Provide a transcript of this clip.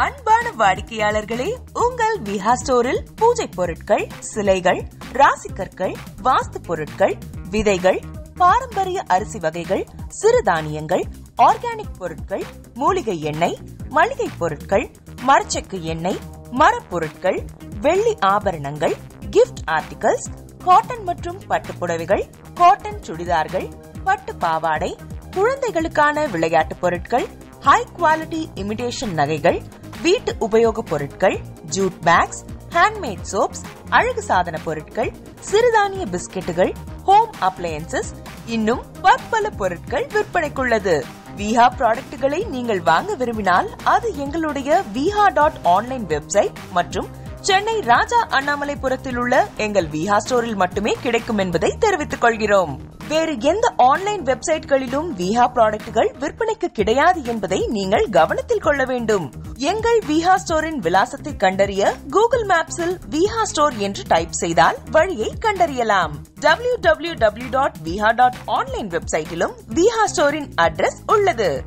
அன்பான வாடிக்கையாளர்களே, உங்கள் விஹா ஸ்டோரில் பூஜை பொருட்கள், சிலைகள், ராசிக்கற்கள், வாஸ்து பொருட்கள், விதைகள், பாரம்பரிய அரிசி வகைகள், சிறுதானியங்கள், ஆர்கானிக் பொருட்கள், மூலிகை எண்ணெய், மளிகை பொருட்கள், மரச்செக்கு எண்ணெய், மரப்பொருட்கள், வெள்ளி ஆபரணங்கள், கிஃப்ட் ஆர்டிகல்ஸ், காட்டன் மற்றும் பட்டு புடவைகள், காட்டன் சுடிதார்கள், பட்டு பாவாடை, குழந்தைகளுக்கான விளையாட்டு பொருட்கள், ஹை குவாலிட்டி இமிடேஷன் நகைகள், வீட்டு உபயோக பொருட்கள், ஜூட் பேக்ஸ், ஹேண்ட்மேட் சோப்ஸ், அழகு சாதன பொருட்கள், சிறுதானிய பிஸ்கெட்டுகள், ஹோம் அப்ளையன்சஸ், இன்னும் பற்பல பொருட்கள் விற்பனைக்குள்ளது. விஹா ப்ராடக்ட்களை நீங்கள் வாங்க விரும்பினால் அது எங்களுடைய viha.online வெப்சைட் மற்றும் சென்னை ராஜா அண்ணாமலைபுரத்தில் உள்ள எங்கள் விஹா ஸ்டோரில் மட்டுமே கிடைக்கும் என்பதை தெரிவித்துக் கொள்கிறோம். வேறு எந்த ஆன்லைன் வெப்சைட்களிலும் விஹா ப்ராடக்ட்கள் விற்பனைக்கு கிடையாது என்பதை நீங்கள் கவனத்தில் கொள்ள வேண்டும். எங்கள் விஹா ஸ்டோரின் விலாசத்தை கண்டறிய கூகுள் மேப்ஸில் விஹா ஸ்டோர் என்று டைப் செய்தால் வழியை கண்டறியலாம். www.viha.online வெப்சைட்டிலும் விஹா ஸ்டோரின் அட்ரஸ் உள்ளது.